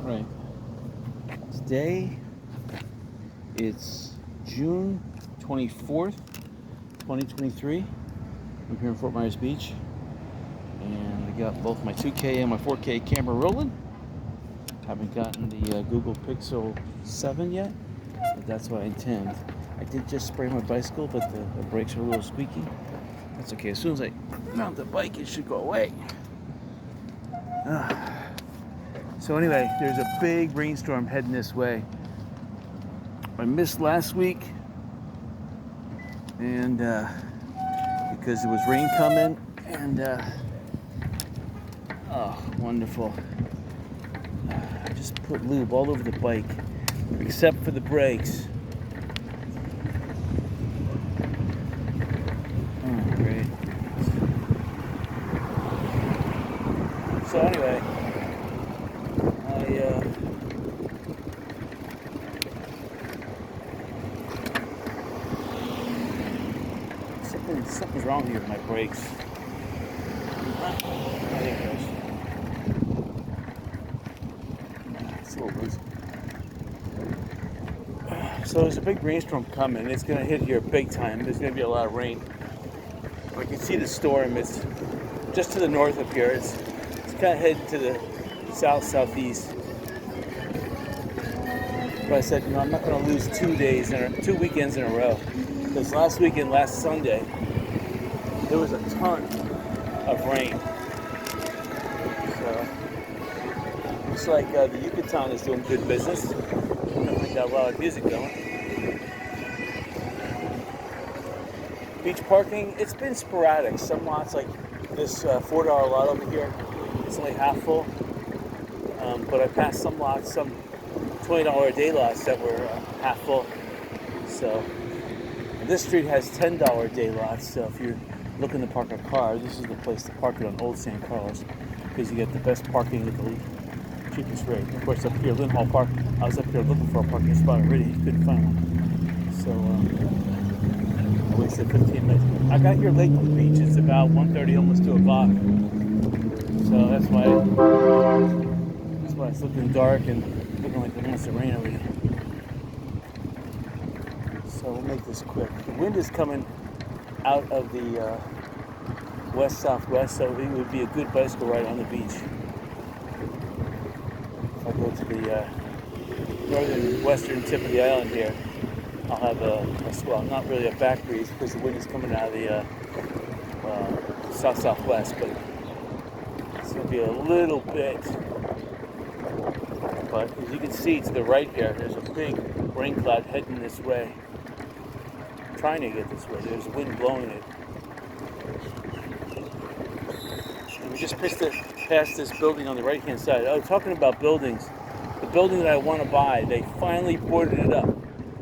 Right. Today, it's June 24th, 2023. I'm here in Fort Myers Beach, and I got both my 2K and my 4K camera rolling. Haven't gotten the Google Pixel 7 yet, but that's what I intend. I did just spray my bicycle, but the brakes are a little squeaky. That's okay. As soon as I mount the bike, it should go away. So anyway, there's a big rainstorm heading this way. I missed last week, and because there was rain coming, and oh, wonderful. I just put lube all over the bike, except for the brakes. Oh, great. So anyway, something's wrong here with my brakes. I think it's a little loose. So there's a big rainstorm coming. It's going to hit here big time. There's going to be a lot of rain. You can see the storm. It's just to the north of here. It's kind of heading to the southeast. But I said, I'm not going to lose 2 weekends in a row. Because last weekend, last Sunday, there was a ton of rain. So looks like the Yucatan is doing good business. Definitely got a lot of music going. Beach parking, it's been sporadic. Some lots, like this $4 lot over here, it's only half full. But I passed some lots, some $20 a day lots that were half full. So this street has $10 a day lots. So if you're looking to park a car, this is the place to park it on Old San Carlos, because you get the best parking at the cheapest rate. Of course, up here, Lynn Hall Park, I was up here looking for a parking spot already, couldn't find one. So I wasted 15 minutes. I got here late to the beach. It's about 1:30, almost 2 o'clock. So that's why it's looking dark and looking like it wants to rain already. So we'll make this quick. The wind is coming out of the west-southwest, so it would be a good bicycle ride on the beach. If I go to the northern western tip of the island here, I'll have not really a back breeze because the wind is coming out of the south-southwest, but it's going to be a little bit. But as you can see to the right here, there's a big rain cloud heading this way. Trying to get this way. There's wind blowing it. And we just past this building on the right-hand side. Oh, talking about buildings. The building that I want to buy, they finally boarded it up.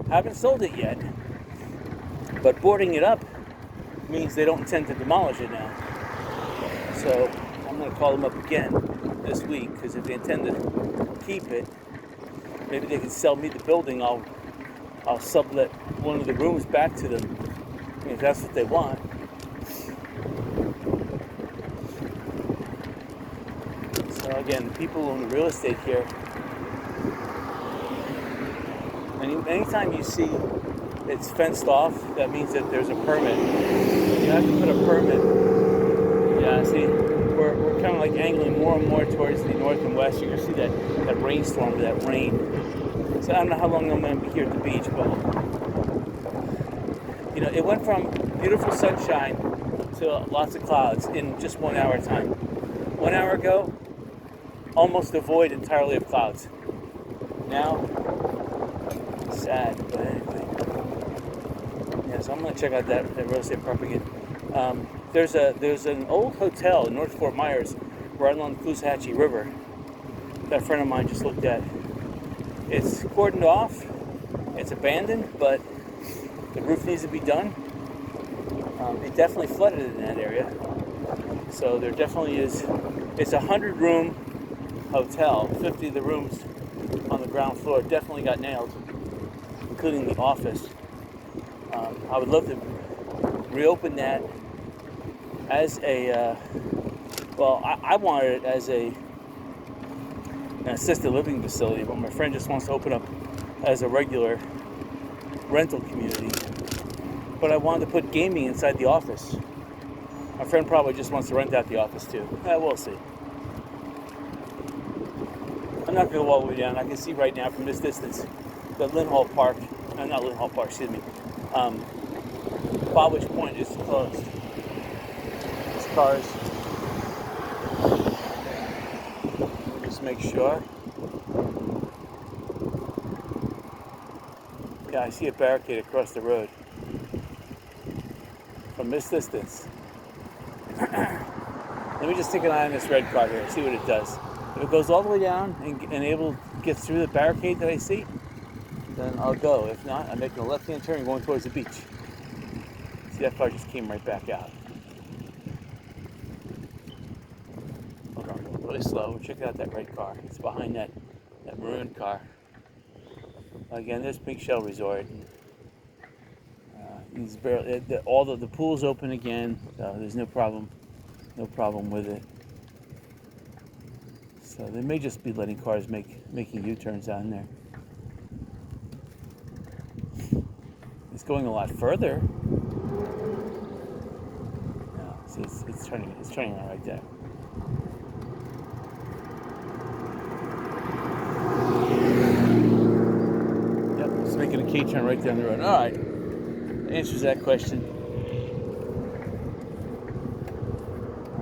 Haven't sold it yet, but boarding it up means they don't intend to demolish it now. So I'm going to call them up again this week, because if they intend to keep it, maybe they can sell me the building. I'll sublet one of the rooms back to them, if that's what they want. So again, people who own the real estate here, anytime you see it's fenced off, that means that there's a permit. You have to put a permit. Yeah, see, we're kind of like angling more and more towards the north and west. You're going to see that rainstorm, that rain. So I don't know how long I'm going to be here at the beach, but it went from beautiful sunshine to lots of clouds in just 1 hour time. 1 hour ago, almost devoid entirely of clouds. Now, sad, but anyway. Yeah, so I'm going to check out that real estate property again. There's an old hotel in North Fort Myers right along the Caloosahatchee River that a friend of mine just looked at. It's cordoned off, it's abandoned, but the roof needs to be done. It definitely flooded in that area. So there definitely is, it's a 100-room hotel. 50 of the rooms on the ground floor definitely got nailed, including the office. I would love to reopen that as a, I wanted it as a an assisted living facility, but my friend just wants to open up as a regular rental community. But I wanted to put gaming inside the office. My friend probably just wants to rent out the office too. We'll see. I'm not going to go all the way down. I can see right now from this distance that Lynn Park, not Lynn Park, excuse me, Bobwich Point is closed. There's cars. Just make sure. Yeah, I see a barricade across the road. From this distance. Let me just take an eye on this red car here, see what it does. If it goes all the way down and able to get through the barricade that I see, then I'll go. If not, I'm making a left-hand turn going towards the beach. See, that car just came right back out. Hold on, really slow. Check out that red car. It's behind that maroon car. Again, there's Pink Shell Resort. All the pool's open again. There's no problem with it. So they may just be letting cars making U-turns down there. It's going a lot further. No, see, it's turning around right there. Yep, it's making a K-turn right down the road. All right, answers that question.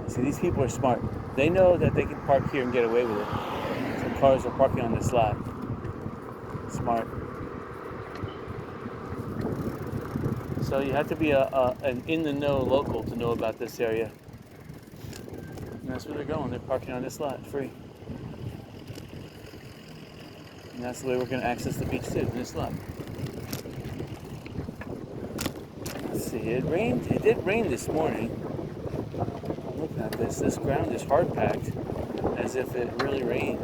See, these people are smart. They know that they can park here and get away with it. So cars are parking on this lot. Smart. So you have to be an in-the-know local to know about this area. And that's where they're going. They're parking on this lot, free. And that's the way we're going to access the beach too, this lot. Let's see, it rained. It did rain this morning. Looking at this ground is hard packed, as if it really rained.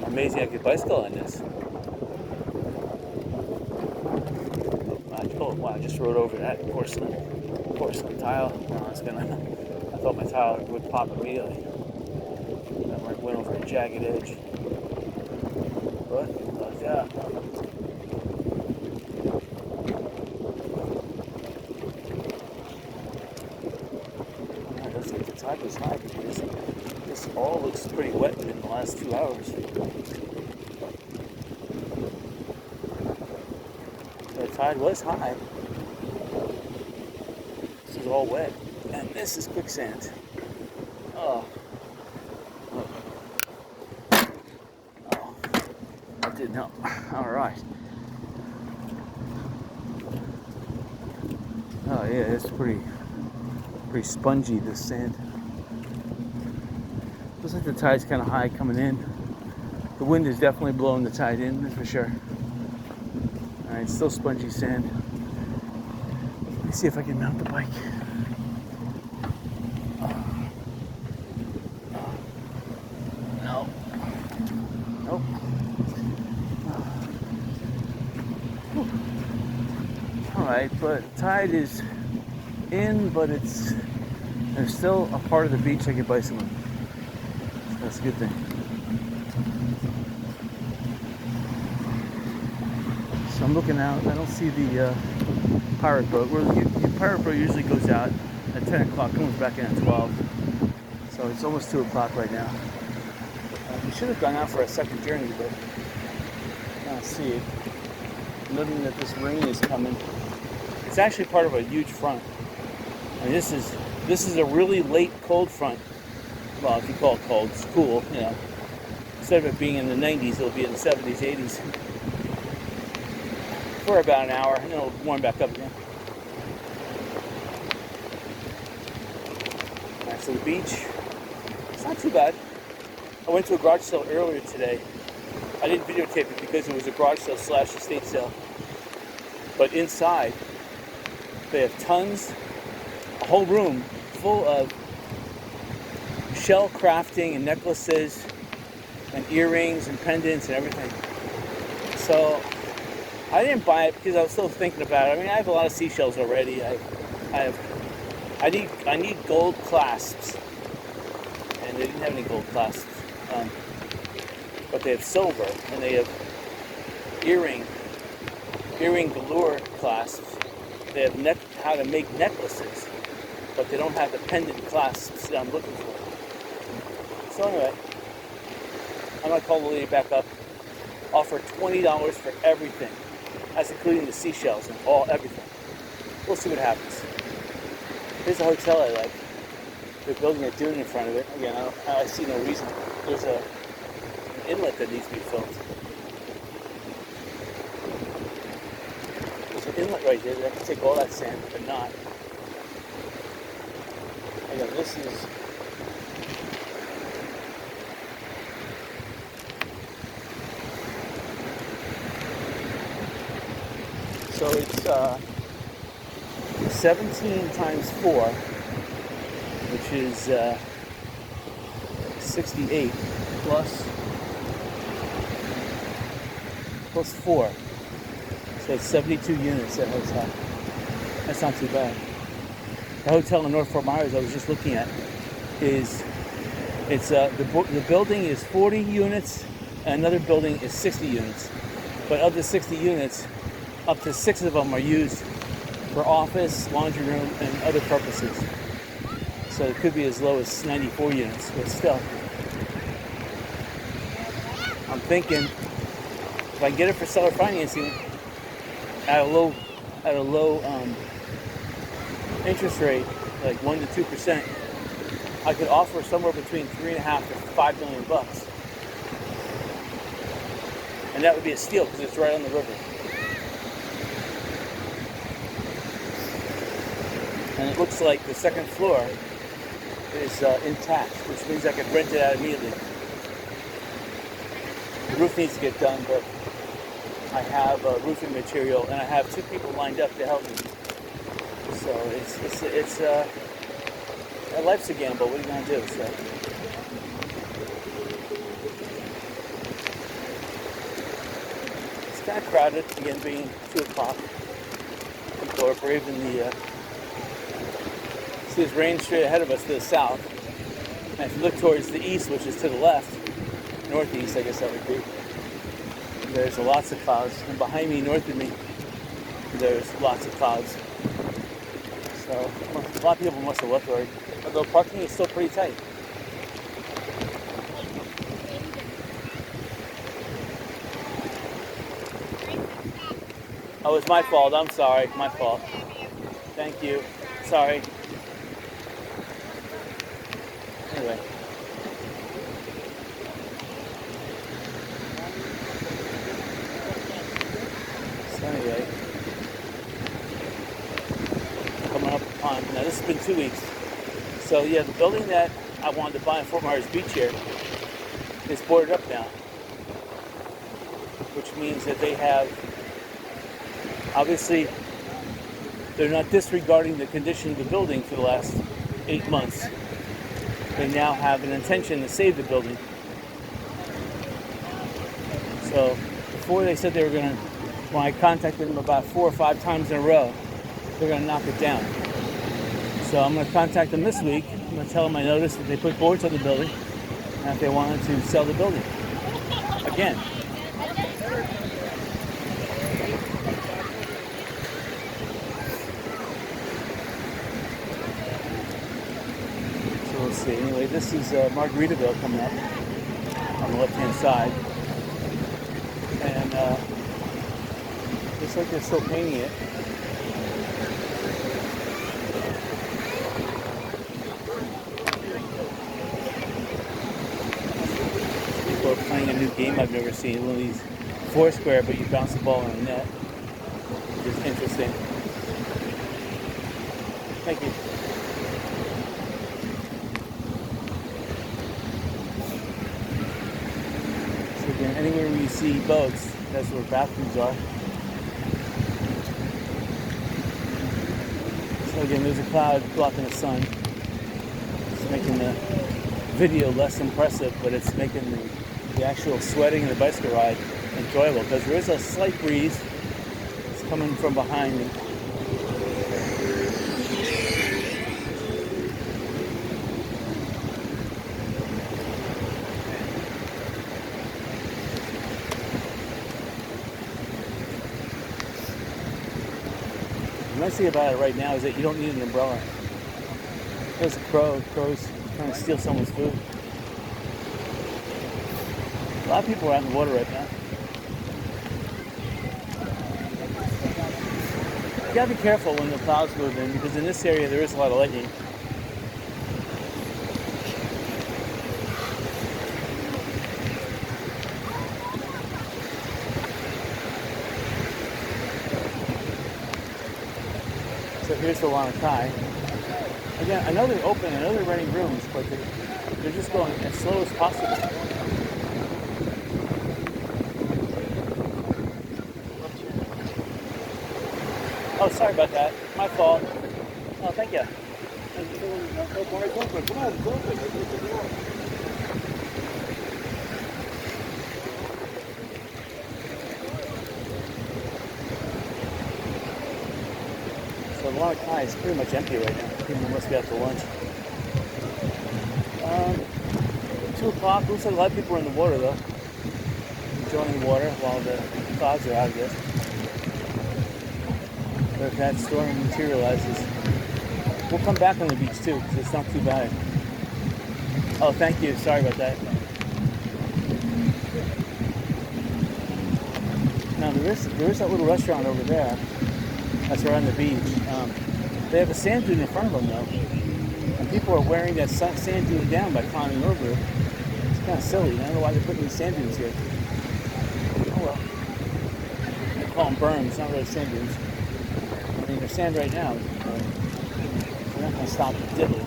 Amazing I could bicycle on this. Wow, I just rode over that porcelain tile. I thought my tile would pop immediately. I went over a jagged edge. But yeah. The tide was high because this all looks pretty wet in the last 2 hours. The tide was high. This is all wet. And this is quicksand. Oh, that didn't help. All right. Oh yeah, it's pretty spongy, this sand. Looks like the tide's kind of high coming in. The wind is definitely blowing the tide in, that's for sure. All right, still spongy sand. Let me see if I can mount the bike. No. Nope. All right, but tide is in, but there's still a part of the beach I can bicycle in. So that's a good thing. So I'm looking out. I don't see the pirate boat. The pirate boat usually goes out at 10 o'clock, comes back in at 12. So it's almost 2 o'clock right now. We should have gone out for a second journey, but I don't see it. Noting that this rain is coming. It's actually part of a huge front. I mean, this is a really late cold front. Well, if you call it cold, it's cool, you know. Instead of it being in the 90s, it'll be in the 70s, 80s. For about an hour, and then it'll warm back up again. Alright, so the beach, it's not too bad. I went to a garage sale earlier today. I didn't videotape it because it was a garage sale / estate sale. But inside, they have tons, a whole room full of shell crafting and necklaces and earrings and pendants and everything. So I didn't buy it because I was still thinking about it. I mean, I have a lot of seashells already. I need gold clasps, and they didn't have any gold clasps. but they have silver, and they have earring galore clasps. They have how to make necklaces, but they don't have the pendant clasps that I'm looking for. So anyway, I'm gonna call the lady back up, offer $20 for everything. That's including the seashells and everything. We'll see what happens. Here's a hotel I like. They're building a dune in front of it. Again, I see no reason. There's an inlet that needs to be filled. There's an inlet right here that can take all that sand, but not. Again, this is so it's 17 times 4, which is 68 plus 4. So it's 72 units at hotel. That's not too bad. The hotel in North Fort Myers I was just looking at the building is 40 units, and another building is 60 units. But of the 60 units, up to 6 of them are used for office, laundry room, and other purposes. So it could be as low as 94 units, but still. I'm thinking if I can get it for seller financing at a low interest rate, like 1 to 2%, I could offer somewhere between $3.5 to $5 million, and that would be a steal because it's right on the river. And it looks like the second floor is intact, which means I could rent it out immediately. The roof needs to get done, but I have roofing material, and I have 2 people lined up to help me. So it's life's a gamble. What are you gonna do? So it's kind of crowded again, being 2 o'clock. People are braving the. See, there's rain straight ahead of us to the south. And if you look towards the east, which is to the left, northeast, I guess that would be, there's lots of clouds. And behind me, north of me, there's lots of clouds. So a lot of people must have left already. Although parking is still pretty tight. Oh, it's my fault. I'm sorry. My fault. Thank you. Sorry. Anyway. So anyway. Coming up on, now this has been 2 weeks. So yeah, the building that I wanted to buy in Fort Myers Beach here is boarded up now. Which means that they have, obviously, they're not disregarding the condition of the building for the last 8 months. They now have an intention to save the building. So before they said they were going to, when I contacted them about 4 or 5 times in a row, they're going to knock it down. So I'm going to contact them this week. I'm going to tell them I noticed that they put boards on the building and if they wanted to sell the building. Again. So let's see. Anyway, this is Margaritaville coming up on the left-hand side. And looks like they're still painting it. People are playing a new game I've never seen. One of these Foursquare, but you bounce the ball in the net. It's interesting. Thank you. So again, anywhere where you see boats, that's where bathrooms are. So again, there's a cloud blocking the sun. It's making the video less impressive, but it's making the actual sweating and the bicycle ride enjoyable because there is a slight breeze. It's coming from behind me. nice thing about it right now is that you don't need an umbrella. There's a crow. Crow's trying to steal someone's food. A lot of people are out in the water right now. You gotta be careful when the clouds move in, because in this area there is a lot of lightning. So here's the Lanakai. Again, I know they're open, I know they're renting rooms, but they're just going as slow as possible. Oh, sorry about that. My fault. Oh, thank you. So the Lanakai is pretty much empty right now. People must be out for lunch. 2 o'clock. Looks like a lot of people are in the water though. Enjoying the water while the clouds are out, I guess. But if that storm materializes, we'll come back on the beach too, because it's not too bad. Oh, thank you. Sorry about that. Now there is that little restaurant over there. That's right on the beach. They have a sand dune in front of them though, and people are wearing that sand dune down by climbing over it. It's kind of silly. I don't know why they're putting these sand dunes here. Oh well. They call them berms, not really sand dunes. I mean, they're sand right now. They're not going to stop diddling.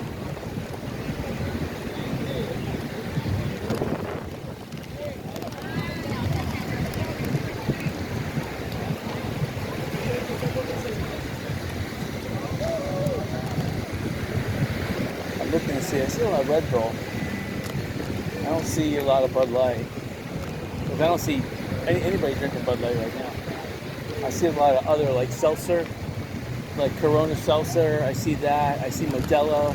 I'm looking to see. I see a lot of Red Bull. I don't see a lot of Bud Light. Because I don't see anybody drinking Bud Light right now. I see a lot of other like seltzer, like Corona seltzer. I see that. I see Modelo.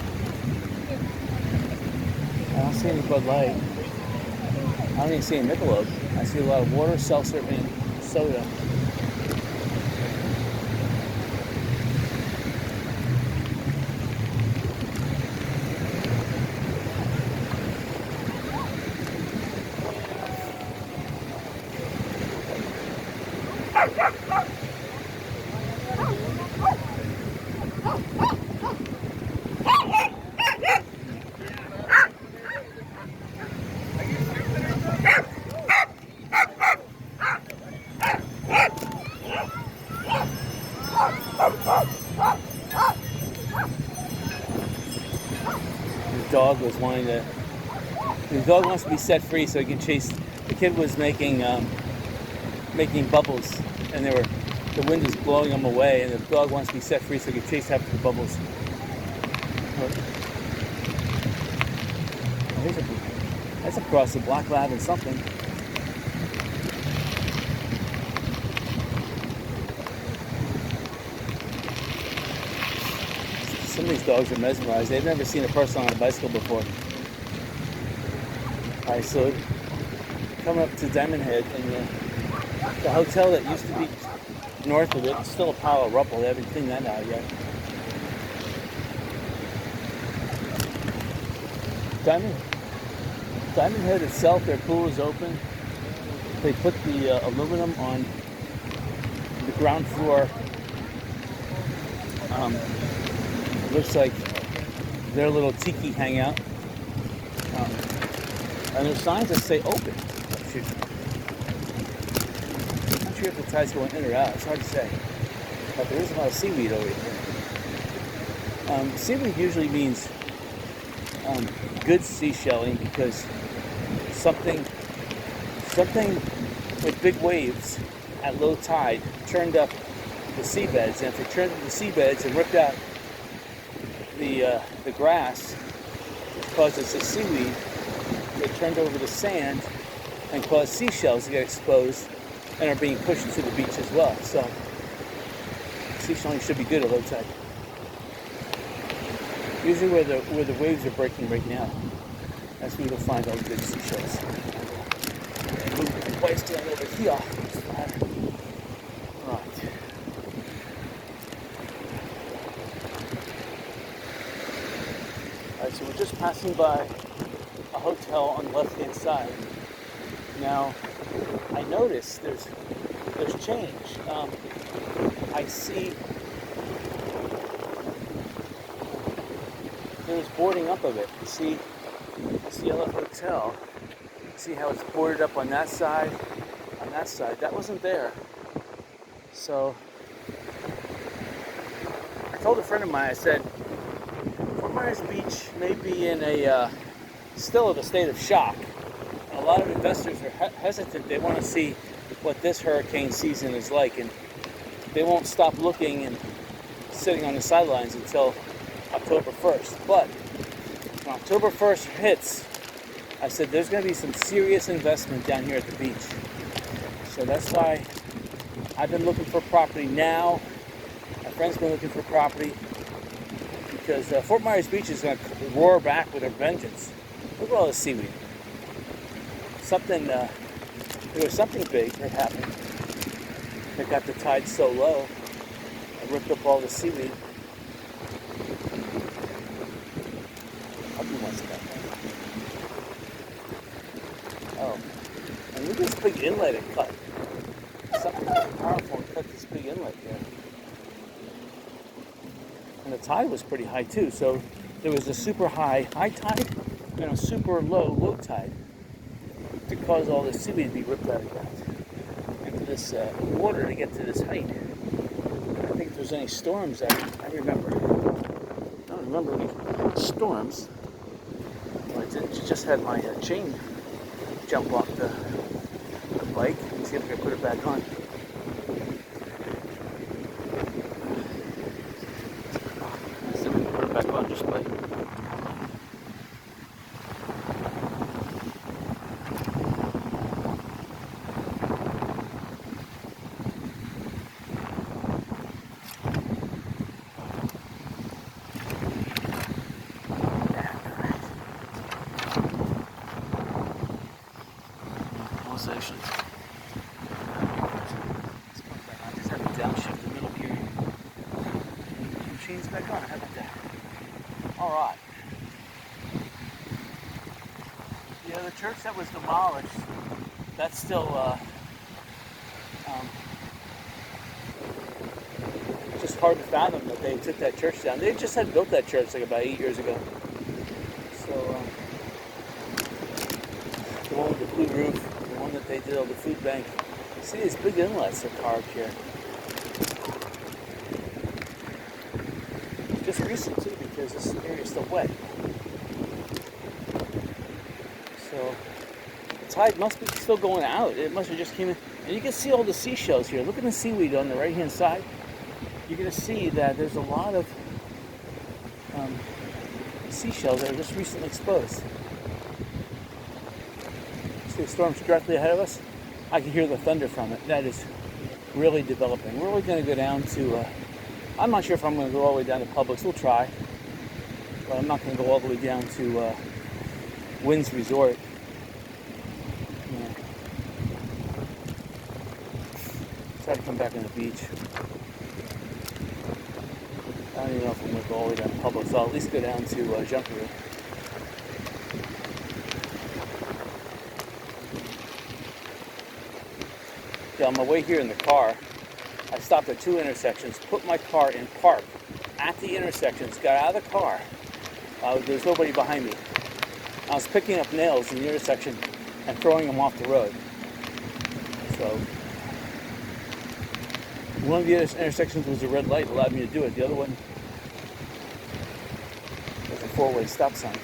I don't see any Bud Light. I don't even see any Michelob. I see a lot of water, seltzer, and soda. The dog wants to be set free so he can chase. The kid was making bubbles, and the wind is blowing them away, and the dog wants to be set free so he can chase after the bubbles. That's across the Black Lab and something. Some of these dogs are mesmerized. They've never seen a person on a bicycle before. Alright, so coming up to Diamond Head, and the hotel that used to be north of it, it's still a pile of rubble. They haven't cleaned that out yet. Diamond Head itself, their pool is open. They put the aluminum on the ground floor. Looks like their little tiki hangout. And there's signs that say open. Shoot. I'm not sure if the tide's going in or out. It's hard to say. But there is a lot of seaweed over here. Seaweed usually means good seashelling, because something with big waves at low tide turned up the seabeds. And if it turned up the seabeds and ripped out the grass, which causes the seaweed, it turned over the sand and caused seashells to get exposed and are being pushed to the beach as well. So seashelling should be good at low tide. Usually where the waves are breaking right now, that's where you'll find all the good seashells. Move the place down over here. Right. passing by a hotel on the left-hand side. Now, I noticed there's change. I see there's boarding up of it. You see this yellow hotel. See how it's boarded up on that side, on that side. That wasn't there. So I told a friend of mine, I said, Fort Myers Beach may be in a still in a state of shock. And a lot of investors are hesitant. They want to see what this hurricane season is like, and they won't stop looking and sitting on the sidelines until October 1st. But when October 1st hits, I said there's going to be some serious investment down here at the beach. So that's why I've been looking for property now. My friend's been looking for property because Fort Myers Beach is going to roar back with a vengeance. Look at all this seaweed. There was something big that happened that got the tide so low. It ripped up all the seaweed. Oh, and look at this big inlet it cut. Something powerful and cut this big inlet there. And the tide was pretty high too, so there was a super high tide and a super low tide to cause all this seaweed to be ripped out of ground into this water to get to this height. I think if there's any storms, I remember. I don't remember any storms. Well, I just had my chain jump off the bike and see if I can put it back on. See if we can put it back on just by. Actually, I just have to downshift the middle gear. Machine's back on. How about that? All right. Yeah, the church that was demolished, that's still just hard to fathom that they took that church down. They just had built that church like about 8 years ago. So the one with the blue roof. That they did on the food bank. See these big inlets are carved here. Just recent too, because this area is still wet. So the tide must be still going out. It must have just came in. And you can see all the seashells here. Look at the seaweed on the right hand side. You're going to see that there's a lot of seashells that are just recently exposed. The storm's directly ahead of us. I can hear the thunder from it. That is really developing. We're really going to go down to, I'm not sure if I'm going to go all the way down to Publix. We'll try. But I'm not going to go all the way down to Wynn's Resort. Yeah. Try to come back on the beach. I don't even know if I'm going to go all the way down to Publix. So I'll at least go down to Junkaroo. On my way here in the car, I stopped at 2 intersections, put my car in park at the intersections, got out of the car. There's nobody behind me. I was picking up nails in the intersection and throwing them off the road. So one of the intersections was a red light, allowed me to do it. The other one was a 4-way stop sign.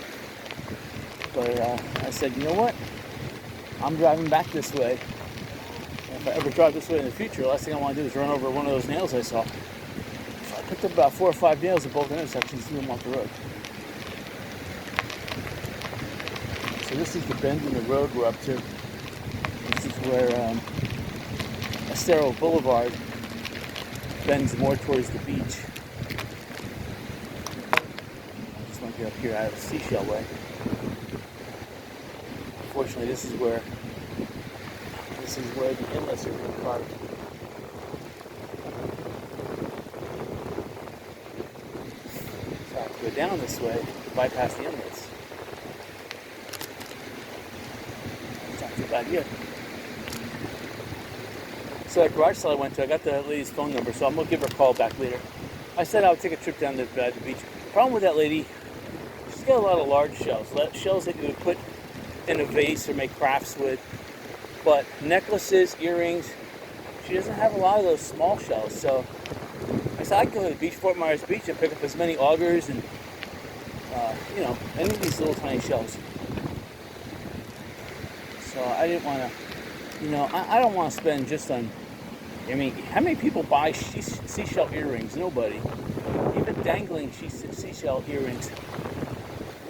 But I said, you know what? I'm driving back this way. If I ever drive this way in the future, the last thing I want to do is run over one of those nails I saw. So I picked up about 4 or 5 nails at both intersections and threw them off the road. So this is the bend in the road we're up to. This is where Estero Boulevard bends more towards the beach. Just want to get up here out of the Seashell Way. Unfortunately, this is where the inlets are being carved. So I have to go down this way to bypass the inlets. bad idea. So that garage sale I went to, I got the lady's phone number, so I'm gonna give her a call back later. I said I would take a trip down to the beach. The problem with that lady, she's got a lot of large shells. Shells that you would put in a vase or make crafts with. But necklaces, earrings, she doesn't have a lot of those small shells. So I said I'd go to the beach, Fort Myers Beach, and pick up as many augers and, any of these little tiny shells. So I didn't want to, I don't want to spend just on, how many people buy seashell earrings? Nobody. Even dangling seashell earrings. I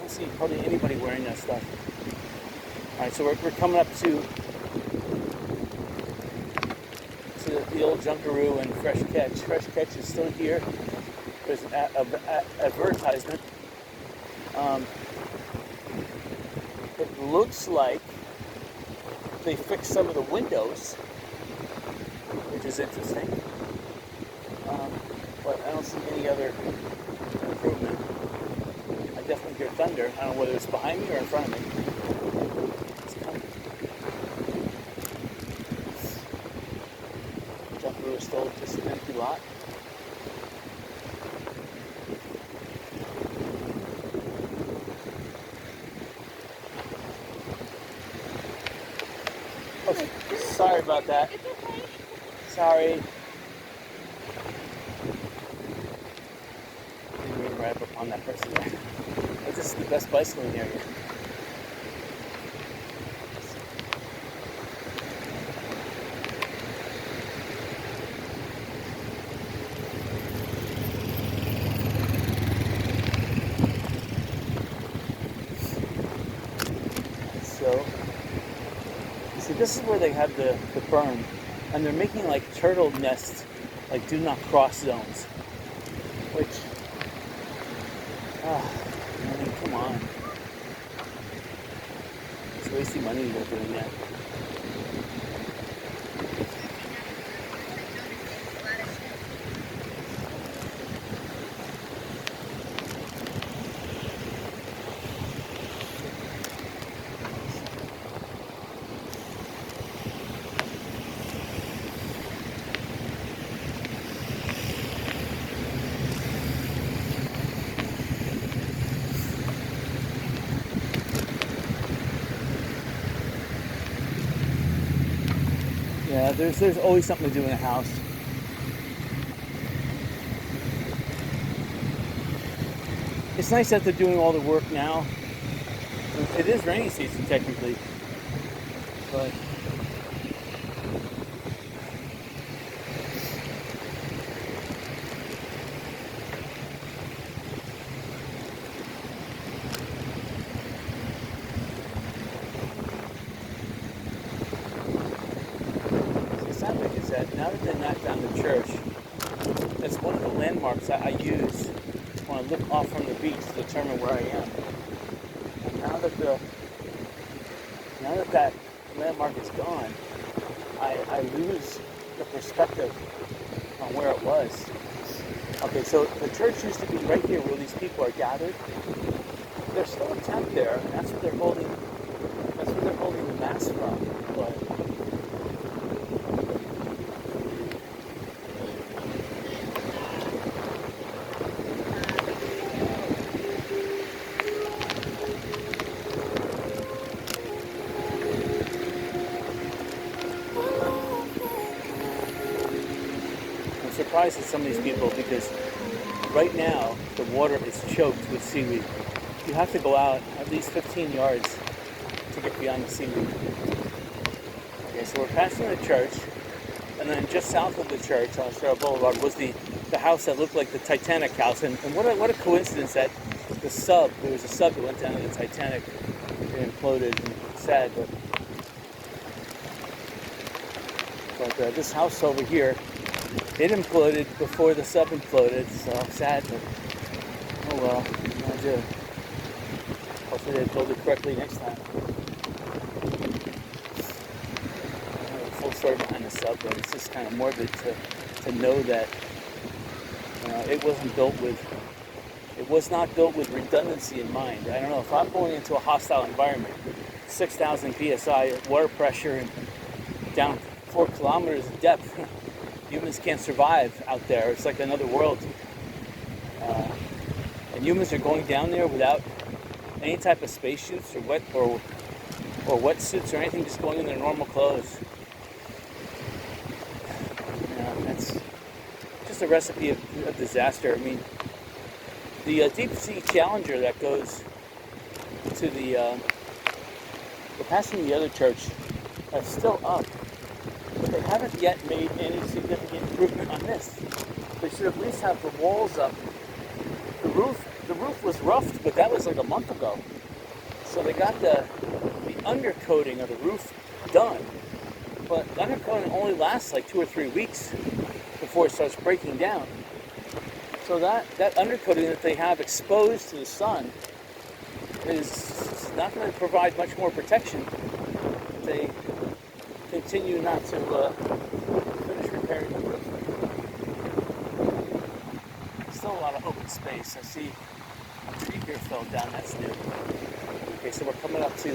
don't see hardly anybody wearing that stuff. Alright, so we're coming up to the old Junkaroo and Fresh Catch. Fresh Catch is still here. There's an advertisement. It looks like they fixed some of the windows, which is interesting. But I don't see any other improvement. I definitely hear thunder. I don't know whether it's behind me or in front of me. It's coming. Junkaroo is still just an empty lot. Oh, sorry about that. It's okay. Sorry. Didn't mean to wrap up on that person there. But this is the best bicycling area. So, see, this is where they have the berm, and they're making like turtle nests, like do not cross zones, which, come on. It's wasting money they're doing that. Yeah, there's always something to do in a house. It's nice that they're doing all the work now. It is rainy season technically, but now that they knocked down the church, that's one of the landmarks I use when I look off from the beach to determine where I am. And now that landmark is gone, I lose the perspective on where it was. Okay, so the church used to be right here where these people are gathered. There's still a tent there, and that's where they're holding the mass from. But surprised at some of these people because right now the water is choked with seaweed. You have to go out at least 15 yards to get beyond the seaweed. Okay, so we're passing the church, and then just south of the church on Sherrill Boulevard was the house that looked like the Titanic house. And what a coincidence that there was a sub that went down to the Titanic and imploded. And sad, but this house over here, it imploded before the sub imploded, so sad, but oh well, what do I do? Hopefully they build it correctly next time. I don't have a full story behind the sub, but it's just kind of morbid to know that it was not built with redundancy in mind. I don't know, if I'm going into a hostile environment, 6,000 psi water pressure and down 4 kilometers of depth. Humans can't survive out there. It's like another world. And humans are going down there without any type of spacesuits or wetsuits or anything, just going in their normal clothes. That's just a recipe of disaster. I mean, the deep sea Challenger that goes to we're passing the other church, that's still up, but they haven't yet made any significant improvement on this. They should at least have the walls up. The roof was roughed, but that was like a month ago. So they got the undercoating of the roof done, but the undercoating only lasts like 2 or 3 weeks before it starts breaking down. So that undercoating that they have exposed to the sun is not going to provide much more protection. They continue not to finish repairing the roof. Still a lot of open space. I see a tree here fell down. That's new. Okay, so we're coming up to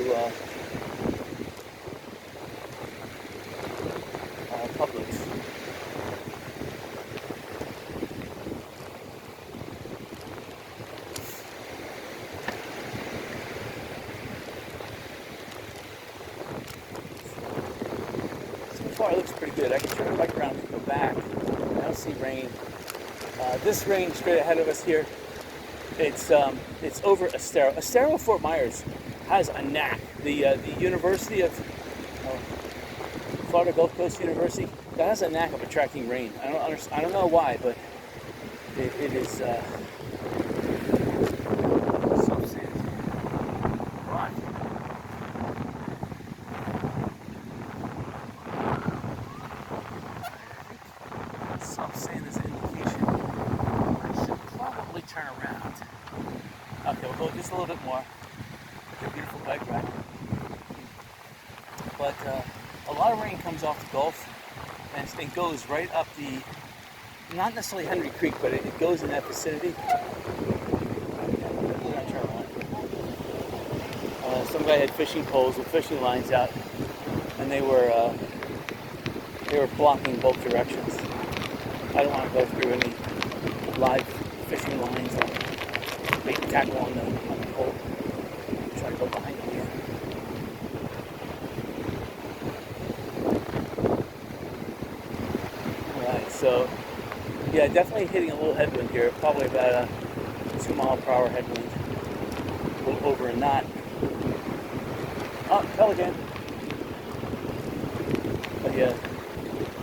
Publix. So far, it looks pretty good. I can turn the bike around and go back. I don't see rain. This rain straight ahead of us here, it's over Estero. Estero, Fort Myers has a knack. The University of Florida Gulf Coast University, that has a knack of attracting rain. I don't know why, but it is so sandy. Right. Some sand is an indication. I should probably turn around. Okay, we'll go just a little bit more. A beautiful bike ride. But a lot of rain comes off the Gulf, and it goes right up not necessarily Henry Creek, but it goes in that vicinity. Some guy had fishing poles with fishing lines out, and they were blocking both directions. I don't want to go through any live fishing lines or bait tackle on the pole. Try to go behind them here. Alright, so yeah, definitely hitting a little headwind here, probably about a 2 mile per hour headwind. A little over a knot. Oh, Pelican. But yeah,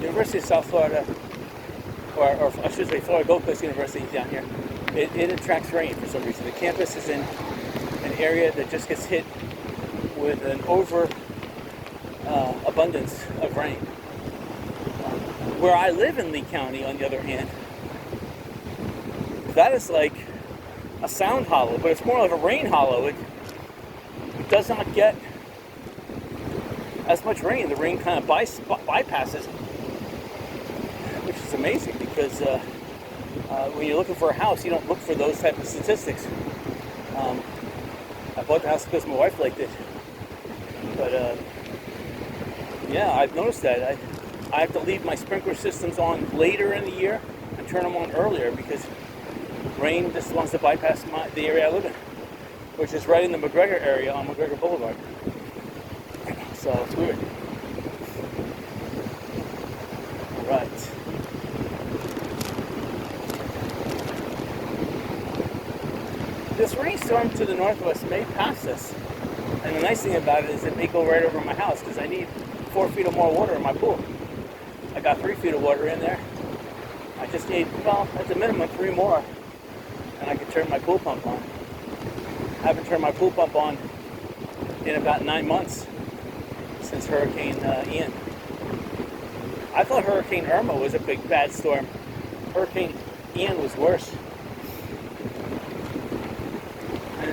University of South Florida, or I should say Florida Gulf Coast University down here, it attracts rain for some reason. The campus is in an area that just gets hit with an abundance of rain. Where I live in Lee County, on the other hand, that is like a sound hollow, but it's more like a rain hollow. It does not get as much rain. The rain kind of bypasses, which is amazing because when you're looking for a house, you don't look for those type of statistics. I bought the house because my wife liked it, but yeah, I've noticed that I have to leave my sprinkler systems on later in the year and turn them on earlier because rain just wants to bypass the area I live in, which is right in the McGregor area on McGregor Boulevard. So it's weird. All right. This rainstorm to the northwest may pass us, and the nice thing about it is it may go right over my house because I need 4 feet or more water in my pool. I got 3 feet of water in there. I just need, well, at the minimum 3 more, and I can turn my pool pump on. I haven't turned my pool pump on in about 9 months since Hurricane Ian. I thought Hurricane Irma was a big bad storm. Hurricane Ian was worse. And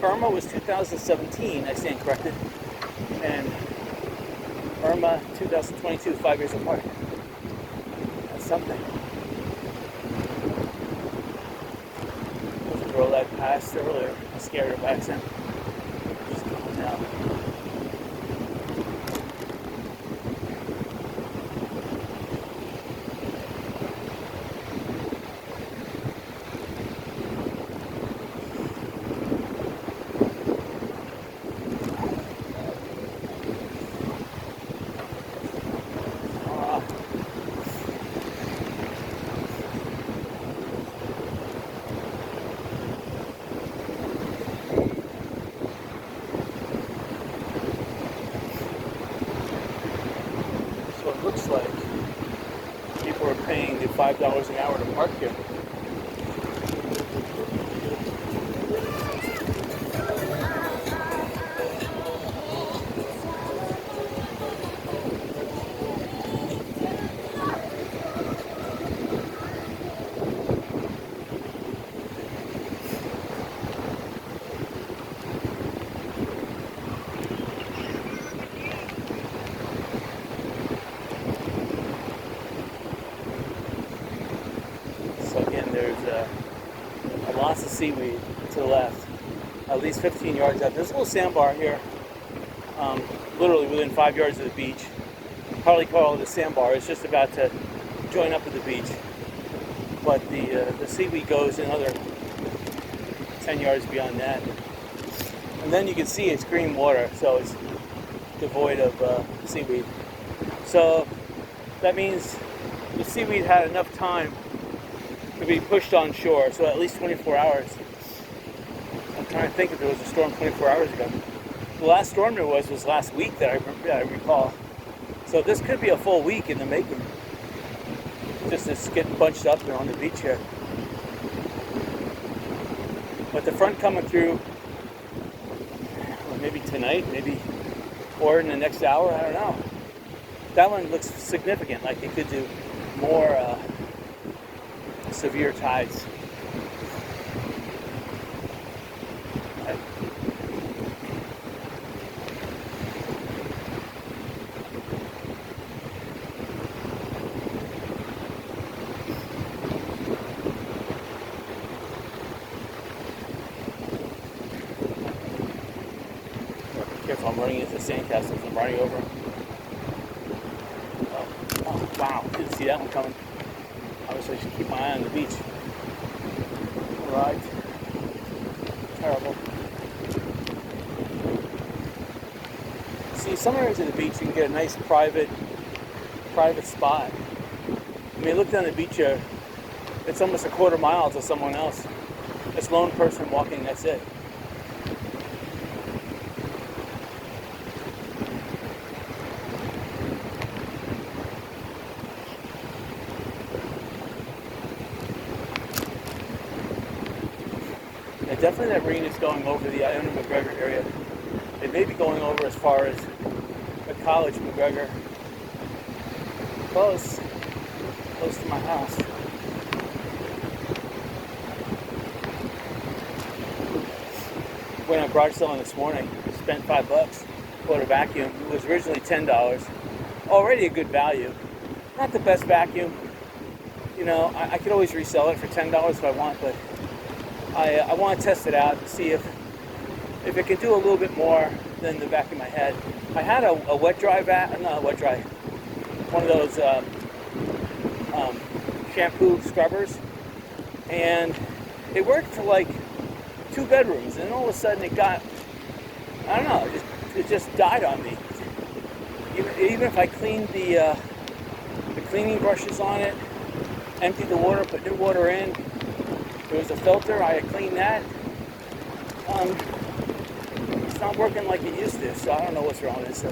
Irma was 2017, I stand corrected, and Irma 2022, 5 years apart. That's something. There's a girl that passed earlier. scared of accent. Just calm down. So it looks like people are paying the $5 an hour to park here. So again, there's lots of seaweed to the left, at least 15 yards out. There's a little sandbar here, literally within 5 yards of the beach. Hardly call it a sandbar. It's just about to join up with the beach. But the seaweed goes another 10 yards beyond that. And then you can see it's green water, so it's devoid of seaweed. So that means the seaweed had enough time to be pushed on shore, so at least 24 hours. I'm trying to think if there was a storm 24 hours ago. The last storm there was last week that I recall. So this could be a full week in the making. Just this getting bunched up there on the beach here. But the front coming through, well, maybe tonight, maybe, or in the next hour, I don't know. That one looks significant, like it could do more severe tides. Careful, I'm running into sandcastles. I'm running over them. Oh, wow. Didn't see that one coming. Obviously, I should keep my eye on the beach. Right. Terrible. See, some areas of the beach, you can get a nice private spot. I mean, look down the beach here. It's almost a quarter mile to someone else. This lone person walking, that's it. Yeah, definitely that rain is going over the Iona McGregor area. It may be going over as far as the college McGregor. Close to my house. Went on garage selling this morning. Spent $5. Bought a vacuum. It was originally $10. Already a good value. Not the best vacuum. You know, I could always resell it for $10 if I want, but I want to test it out and see if it can do a little bit more than the back of my head. I had a wet dry not a wet dry, one of those shampoo scrubbers, and it worked for like 2 bedrooms, and all of a sudden it got, I don't know, it just died on me. Even if I cleaned the cleaning brushes on it, emptied the water, put new water in, there was a filter, I had cleaned that. It's not working like it used to, so I don't know what's wrong with it. So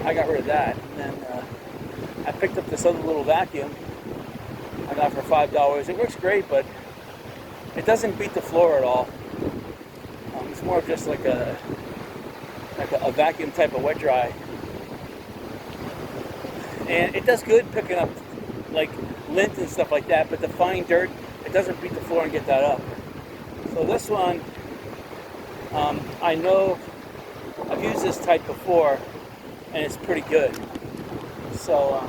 I got rid of that. And then I picked up this other little vacuum I got for $5. It works great, but it doesn't beat the floor at all. It's more of just like a vacuum type of wet dry. And it does good picking up like lint and stuff like that, but the fine dirt, it doesn't beat the floor and get that up. So this one, I know I've used this type before, and it's pretty good. So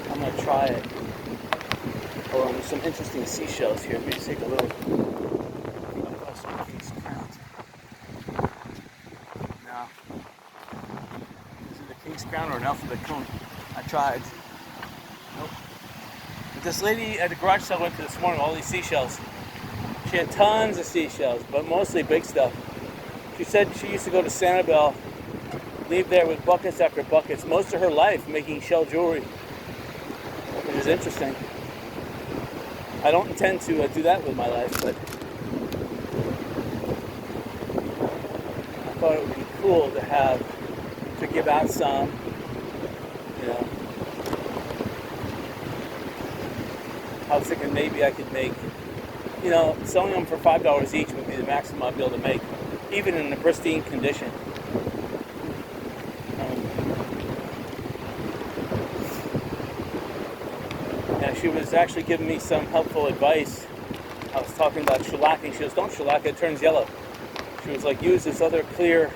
I'm gonna try it. Oh, there's some interesting seashells here. Let me just take a little now. Is it a king's crown or an alphabet cone? I tried. Nope. But this lady at the garage sale I went to this morning, all these seashells. She had tons of seashells, but mostly big stuff. She said she used to go to Sanibel, leave there with buckets after buckets, most of her life making shell jewelry, which is interesting. I don't intend to do that with my life, but I thought it would be cool to have, to give out some, you know. I was thinking maybe I could make, you know, selling them for $5 each would be the maximum I'd be able to make, even in a pristine condition. Yeah, she was actually giving me some helpful advice. I was talking about shellacking. She goes, don't shellac, it turns yellow. She was like, use this other clear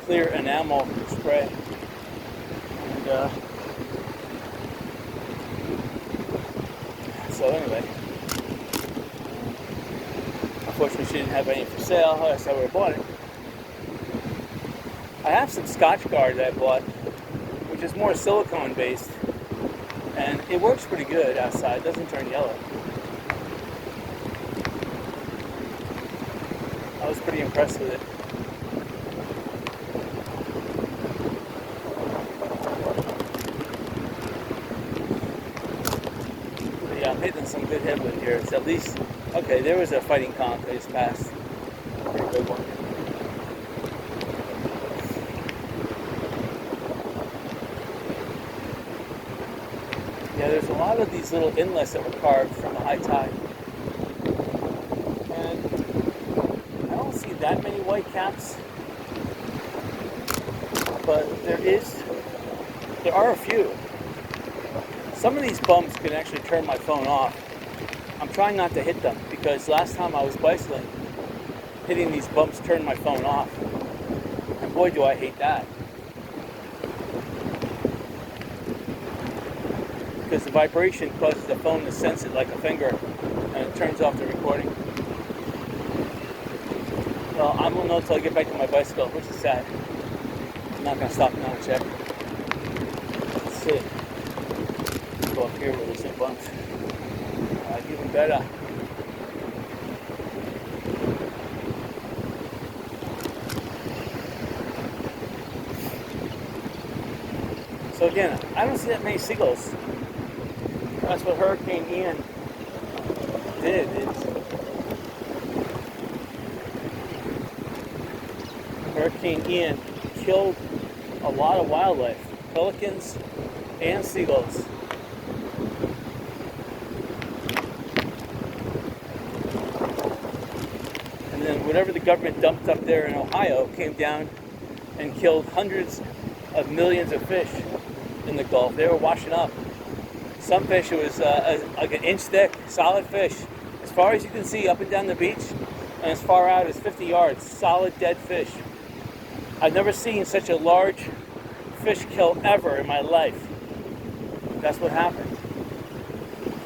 enamel spray. And so anyway, unfortunately she didn't have any for sale, else I would have bought it. I have some Scotch Guard that I bought, which is more silicone based, and it works pretty good outside. It doesn't turn yellow. I was pretty impressed with it. But yeah, I'm hitting some good headwind here. It's at least, okay, there was a fighting conch I just passed. Pretty big one. Yeah, there's a lot of these little inlets that were carved from the high tide. And I don't see that many white caps, but there are a few. Some of these bumps can actually turn my phone off. I'm trying not to hit them because last time I was bicycling, hitting these bumps turned my phone off. And boy, do I hate that. Because the vibration causes the phone to sense it like a finger, and it turns off the recording. Well, I won't know until I get back to my bicycle, which is sad. I'm not going to stop now and check. Let's see. Let's go up here where there's some bumps. Even better. So again, I don't see that many seagulls. That's what Hurricane Ian did. Hurricane Ian killed a lot of wildlife, pelicans and seagulls. And then whatever the government dumped up there in Ohio came down and killed hundreds of millions of fish in the Gulf. They were washing up. Some fish, it was like an inch thick, solid fish. As far as you can see up and down the beach, and as far out as 50 yards, solid dead fish. I've never seen such a large fish kill ever in my life. That's what happened.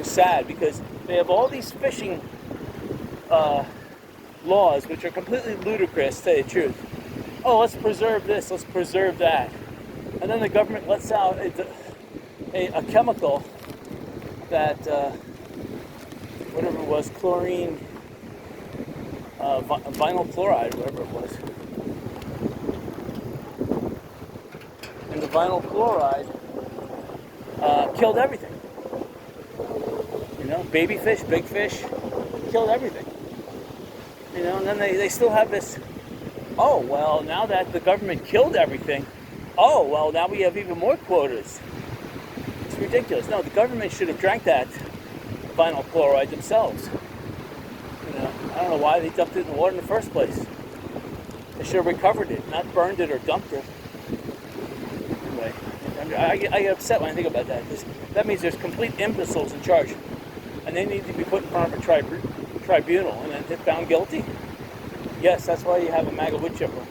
It's sad because they have all these fishing laws which are completely ludicrous, to tell you the truth. Oh, let's preserve this, let's preserve that. And then the government lets out a chemical that, whatever it was, chlorine, vinyl chloride, whatever it was. And the vinyl chloride killed everything. You know, baby fish, big fish, killed everything. You know, and then they still have this, oh, well, now that the government killed everything, oh, well, now we have even more quotas. It's ridiculous. No, the government should have drank that vinyl chloride themselves. You know, I don't know why they dumped it in the water in the first place. They should have recovered it, not burned it or dumped it. Anyway, I get upset when I think about that. That means there's complete imbeciles in charge. And they need to be put in front of a tribunal and then found guilty. Yes, that's why you have a MAGA wood chipper.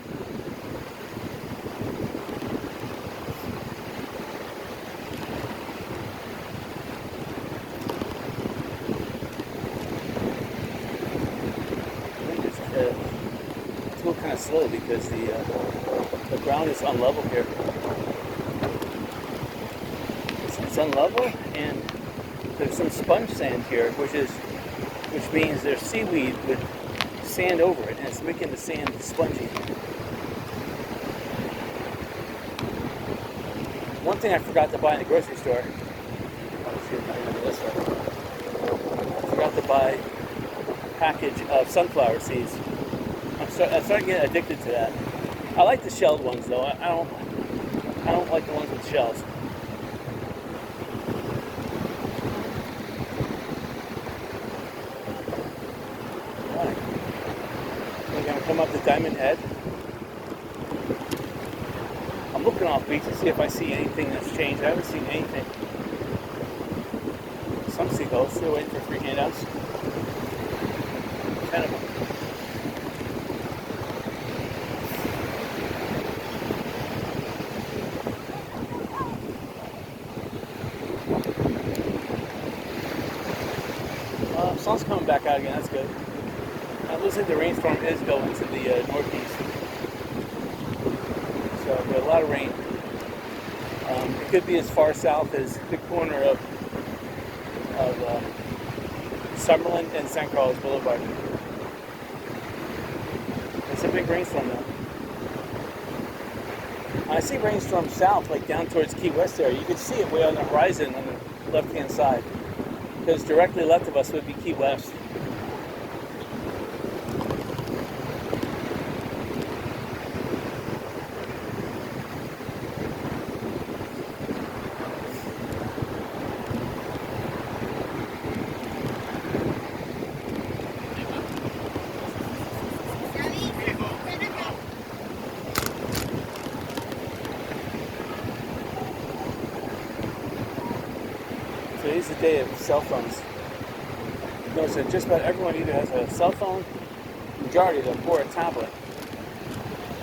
of slow because the ground is unlevel here. It's unlevel, and there's some sponge sand here, which means there's seaweed with sand over it, and it's making the sand spongy. One thing I forgot to buy in the grocery store. I forgot to buy a package of sunflower seeds. I'm starting to get addicted to that. I like the shelled ones though. I don't like the ones with shells. Alright. We're gonna come up to Diamond Head. I'm looking off beach to see if I see anything that's changed. I haven't seen anything. Some seagulls still waiting for free handouts. 10 of them. Sun's coming back out again, that's good. It looks like the rainstorm is going to the northeast. So we have a lot of rain. It could be as far south as the corner of Summerlin and St. Carlos Boulevard. It's a big rainstorm though. I see rainstorm south, like down towards Key West area. You can see it way on the horizon on the left-hand side. Because directly left of us would be Key West. Today's the day of cell phones. Notice that just about everyone either has a cell phone, majority of them, or a tablet.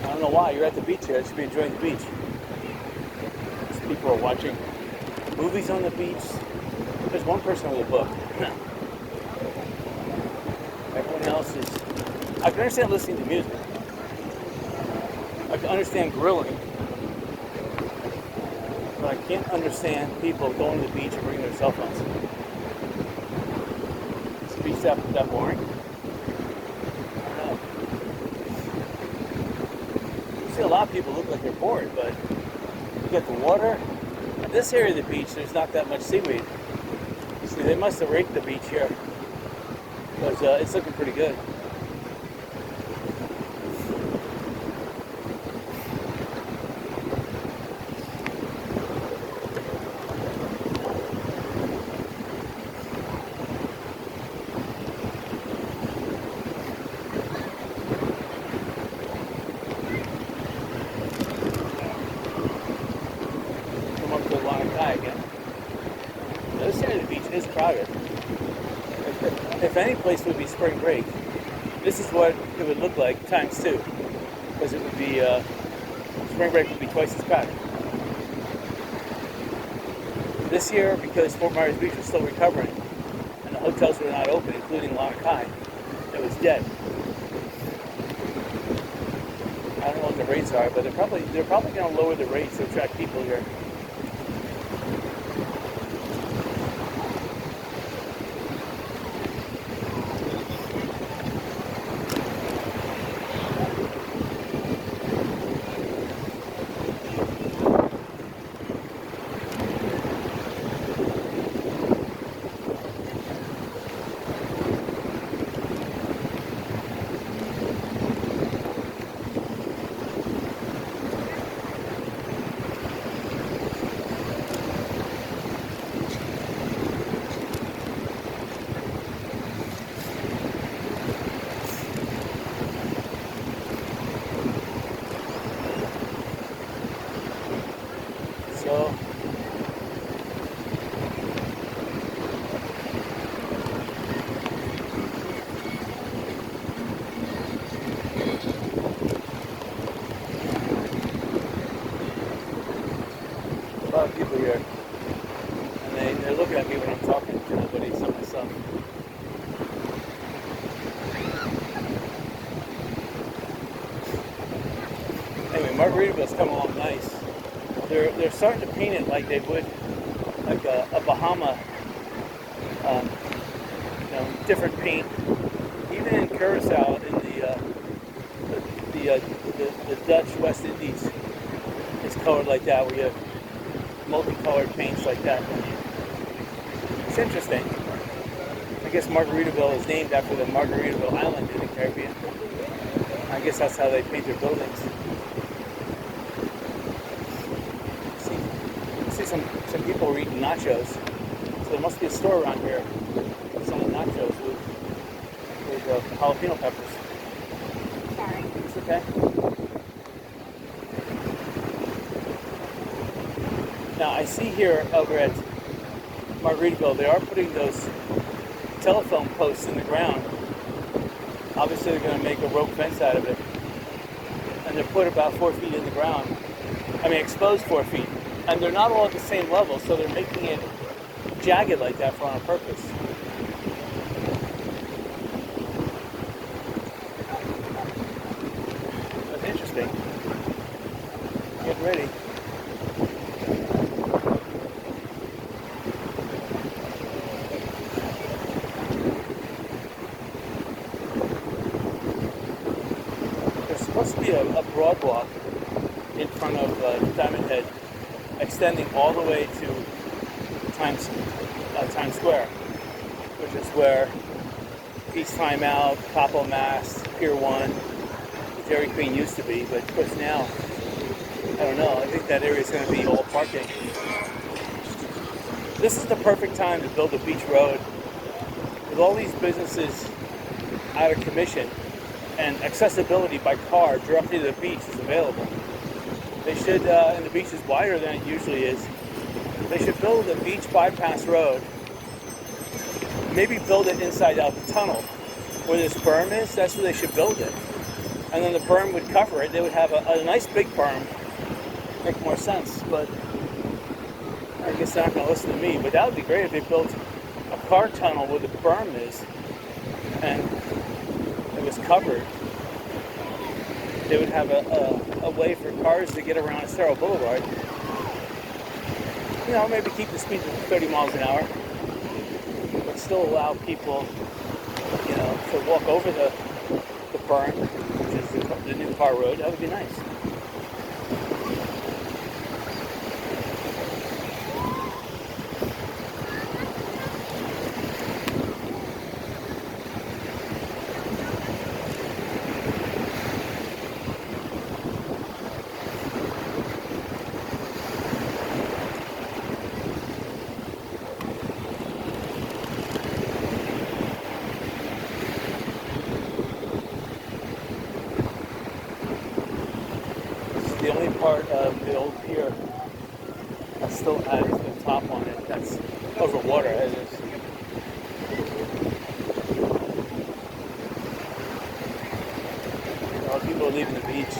I don't know why. You're at the beach here. You should be enjoying the beach. People are watching movies on the beach. There's one person with a book. Everyone else is... I can understand listening to music. I can understand grilling. But I can't understand people going to the beach and bringing their cell phones. Is the beach that boring? I don't know. You see a lot of people look like they're bored, but you get the water. In this area of the beach, there's not that much seaweed. See, they must have raked the beach here. Because it's looking pretty good. Again. This area of the beach is crowded. If any place would be spring break, this is what it would look like times 2. Because it would be, spring break would be twice as crowded. This year, because Fort Myers Beach was still recovering, and the hotels were not open, including Lanakai, it was dead. I don't know what the rates are, but they're probably going to lower the rates to attract people here. So a lot of people here, and they're looking at me when I'm talking to nobody except myself. anyway, Margaritaville's come along nice. They're starting to paint it like they would like a Bahama, different paint. Even in Curacao, in the Dutch West Indies, it's colored like that. We have multicolored paints like that. It's interesting. I guess Margaritaville is named after the Margaritaville Island in the Caribbean. I guess that's how they paint their buildings. See some people eating nachos. So there must be a store around here selling nachos with jalapeno peppers. Sorry. It's okay. Now I see here over at Margaritaville, they are putting those telephone posts in the ground. Obviously they're going to make a rope fence out of it. And they're put about 4 feet in the ground. Exposed 4 feet. And they're not all at the same level, so they're making it jagged like that on purpose. That's interesting. Get ready. There's supposed to be a boardwalk in front of Diamond Head, extending all the way to Times Square, which is where East Time Out, Capo Mast, Pier 1, Dairy Queen used to be, but of course now, I don't know, I think that area is going to be all parking. This is the perfect time to build a beach road. With all these businesses out of commission and accessibility by car directly to the beach is available, they should, and the beach is wider than it usually is, they should build a beach bypass road. Maybe build it inside out the tunnel. Where this berm is, that's where they should build it. And then the berm would cover it. They would have a nice big berm. Make more sense, but I guess they're not going to listen to me. But that would be great if they built a car tunnel where the berm is and it was covered. They would have a way for cars to get around Estero Boulevard. Maybe keep the speed to 30 miles an hour, but still allow people, to walk over the berm, which is the new car road. That would be nice. The only part of the old pier that still has the top on it that's over water as is. A lot of people are leaving the beach.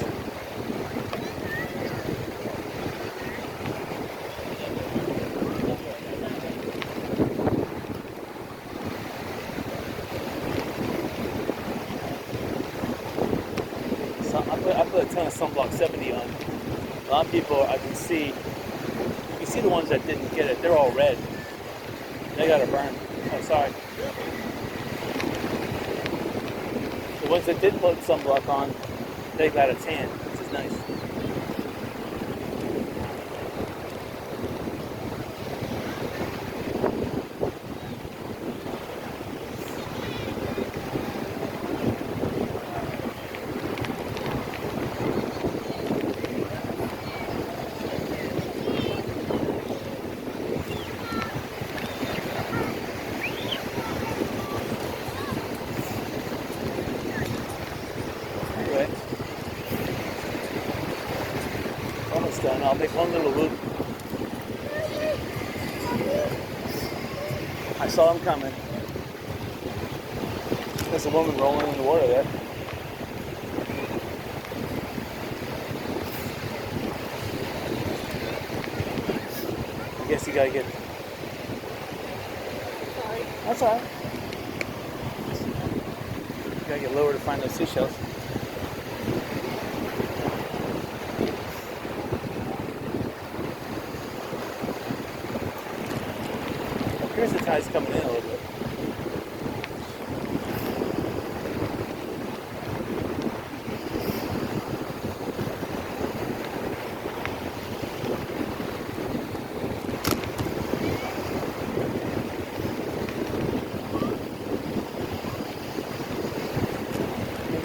I put a ton of sunblock 70 on. A lot of people, I can see, you see the ones that didn't get it, they're all red. They got to burn. Oh, sorry. The ones that did put sunblock on, they got a tan, which is nice. Almost done. I'll make one little loop. I saw him coming. There's a woman rolling in the water there. I guess you gotta get. Sorry. That's alright. You gotta get lower to find those seashells. tide's coming in a little bit.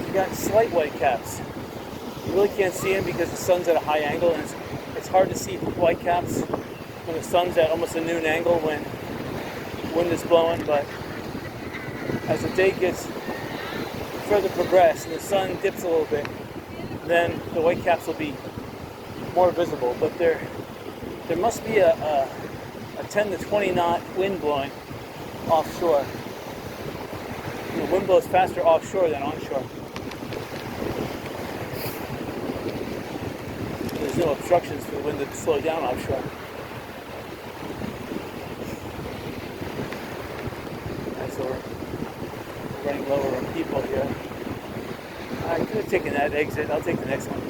You got slight white caps. You really can't see them because the sun's at a high angle, and it's hard to see white caps when the sun's at almost a noon angle when wind is blowing. But as the day gets further progressed and the sun dips a little bit, then the white caps will be more visible. But there must be a 10 to 20 knot wind blowing offshore. The wind blows faster offshore than onshore. There's no obstructions for the wind to slow down offshore. Right, so we're running lower on people here. I could have taken that exit. I'll take the next one.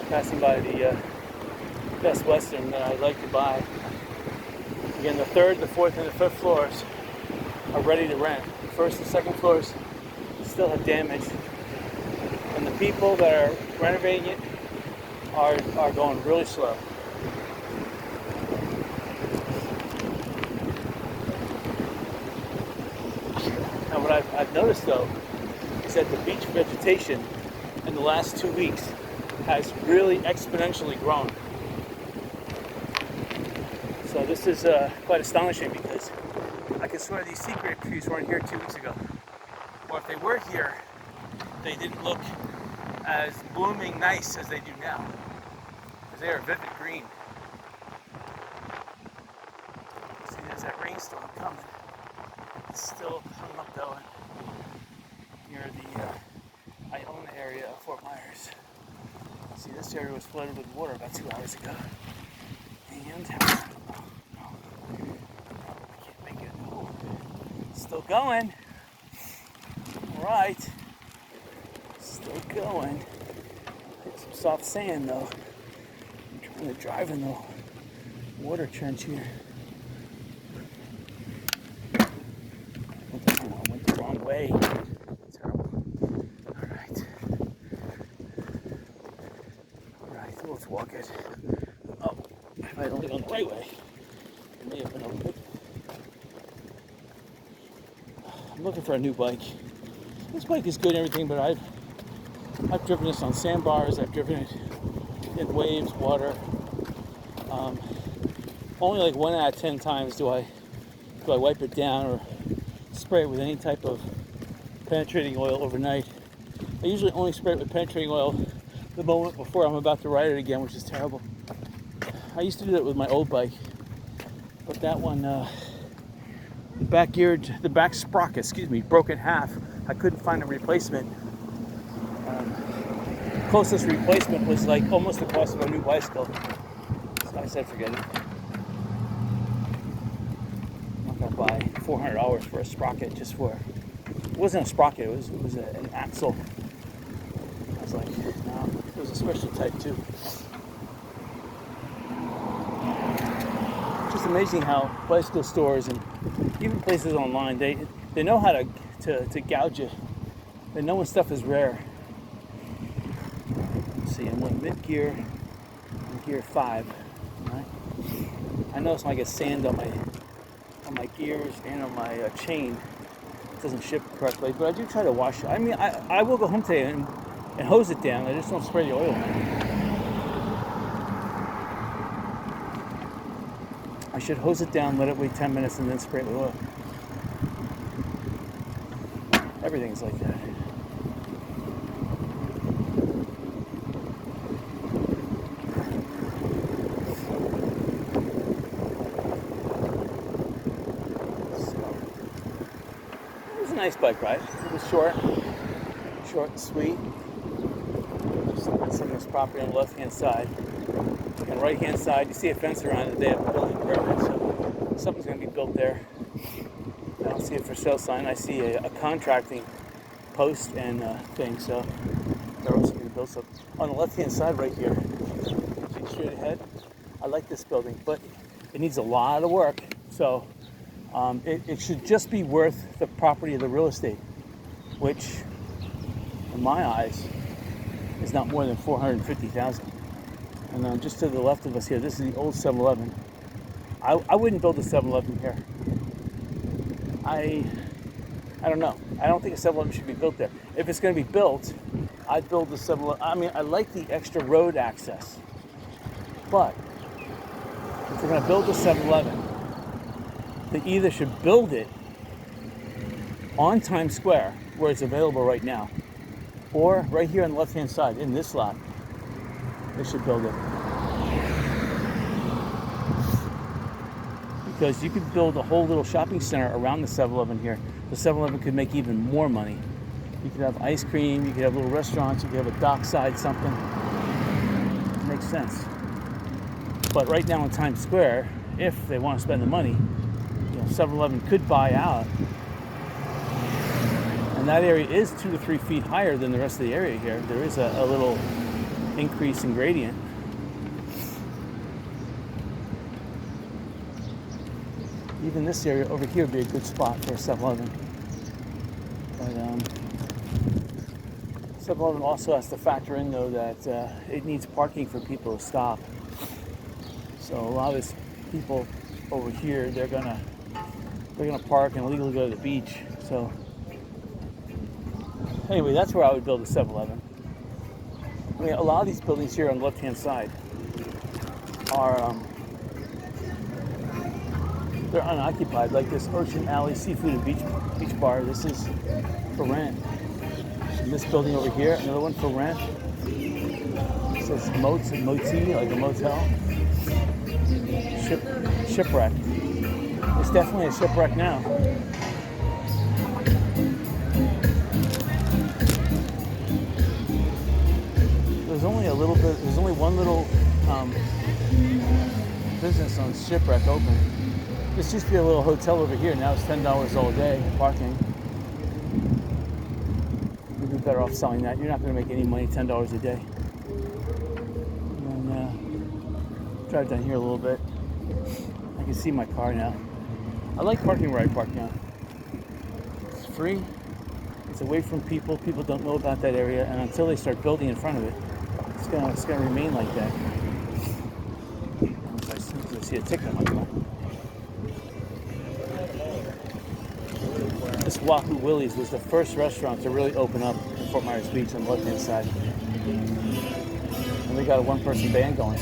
Passing by the Best Western that I'd like to buy. Again, the third, the fourth, and the fifth floors are ready to rent. The first and second floors still have damage, and the people that are renovating it are going really slow. Now, what I've noticed though is that the beach vegetation in the last 2 weeks has really exponentially grown. So this is quite astonishing because I could swear these sea grape trees weren't here 2 weeks ago. Or if they were here, they didn't look as blooming nice as they do now. Because they are vivid green. See, there's that rainstorm coming. It's still coming up though near the Iona area of Fort Myers. See, this area was flooded with water about 2 hours ago. And I can't make it. No. Still going. All right. Still going. Hit some soft sand though. I'm trying to drive in the water trench here. I went the wrong way. Let's walk it. Oh, if I'd only gone the right way, it may have been open. I'm looking for a new bike. This bike is good and everything, but I've driven this on sandbars. I've driven it in waves, water. Only like 1 out of 10 times do I wipe it down or spray it with any type of penetrating oil overnight. I usually only spray it with penetrating oil the moment before I'm about to ride it again, which is terrible. I used to do that with my old bike, but that one, the back sprocket, broke in half. I couldn't find a replacement. Closest replacement was like almost the cost of a new bicycle. So I said, forget it. I'm not gonna buy $400 for a sprocket just for. It wasn't a sprocket. It was an axle. I was like, no. It was a special type too. Just amazing how bicycle stores and even places online, they know how to gouge you. They know when stuff is rare. Let's see, I'm in mid-gear, in gear 5. Right? I notice when I get sand on my gears and on my chain, it doesn't ship correctly, but I do try to wash it. I mean, I will go home today and hose it down. I just don't spray the oil on it. I should hose it down, let it wait 10 minutes, and then spray it with oil. Everything's like that. So, it was a nice bike ride. It was short and sweet. Just looking at some of this property on the left-hand side. And right hand side, you see a fence around it. They have a building permit, so something's going to be built there. I don't see a for sale sign. I see a contracting post and thing, so they're also going to build something. On the left hand side right here, see straight ahead, I like this building, but it needs a lot of work. So it should just be worth the property of the real estate, which in my eyes is not more than $450,000. And just to the left of us here, this is the old 7-Eleven. I wouldn't build a 7-Eleven here. I don't know. I don't think a 7-Eleven should be built there. If it's going to be built, I'd build the 7-Eleven. I mean, I like the extra road access. But if they're going to build the 7-Eleven, they either should build it on Times Square, where it's available right now, or right here on the left-hand side, in this lot, they should build it. Because you could build a whole little shopping center around the 7-Eleven here. The 7-Eleven could make even more money. You could have ice cream, you could have little restaurants, you could have a dockside something. It makes sense. But right now in Times Square, if they want to spend the money, 7-Eleven could buy out. And that area is 2 to 3 feet higher than the rest of the area here. There is a little increase in gradient. Even this area over here would be a good spot for a 7-Eleven. But 7-Eleven also has to factor in, though, that it needs parking for people to stop. So a lot of these people over here, they're gonna park and legally go to the beach. So anyway, that's where I would build a 7-Eleven. I mean, a lot of these buildings here on the left-hand side are they're unoccupied. Like this Ocean Alley Seafood and Beach Bar. This is for rent. And this building over here, another one for rent. It says Moti, like a motel. Shipwreck. It's definitely a shipwreck now. There's only one little business on Shipwreck open. This used to be a little hotel over here. Now it's $10 all day parking. You'd be better off selling that. You're not going to make any money $10 a day. And drive down here a little bit. I can see my car now. I like parking where I park now. It's free. It's away from people. People don't know about that area, and until they start building in front of it, it's gonna remain like that. I see a ticket on my car. This Wahoo Willie's was the first restaurant to really open up in Fort Myers Beach on the left-hand side. And we got a one-person band going.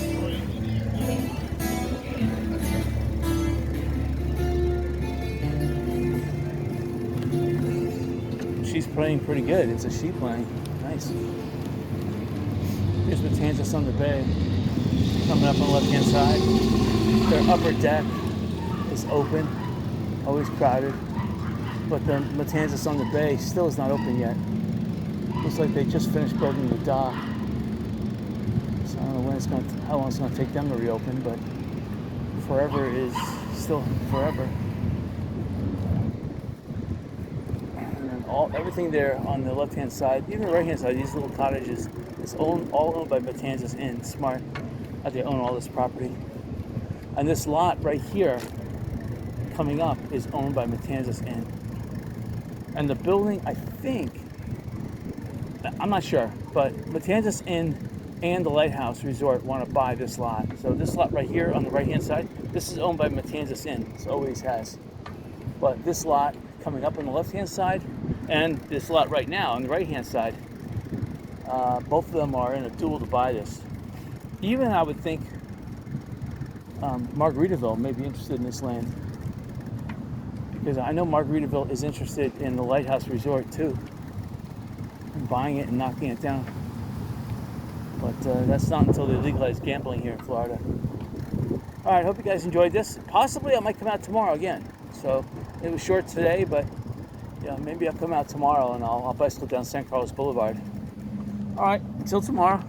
She's playing pretty good. It's a she playing. Nice. Here's Matanzas on the Bay. Coming up on the left-hand side. Their upper deck is open. Always crowded. But the Matanzas on the Bay still is not open yet. Looks like they just finished building the dock. So I don't know how long it's going to take them to reopen, but forever is still forever. And then everything there on the left-hand side, even the right-hand side, these little cottages, it's all owned by Matanzas Inn. Smart that they own all this property. And this lot right here, coming up, is owned by Matanzas Inn. And the building, I think, I'm not sure, but Matanzas Inn and the Lighthouse Resort want to buy this lot. So this lot right here on the right-hand side, this is owned by Matanzas Inn. It always has. But this lot coming up on the left-hand side and this lot right now on the right-hand side, both of them are in a duel to buy this. Even I would think Margaritaville may be interested in this land. Because I know Margaritaville is interested in the Lighthouse Resort too, and buying it and knocking it down. But that's not until they legalize gambling here in Florida. All right, hope you guys enjoyed this. Possibly I might come out tomorrow again. So it was short today, but yeah, maybe I'll come out tomorrow and I'll bicycle down San Carlos Boulevard. All right, until tomorrow.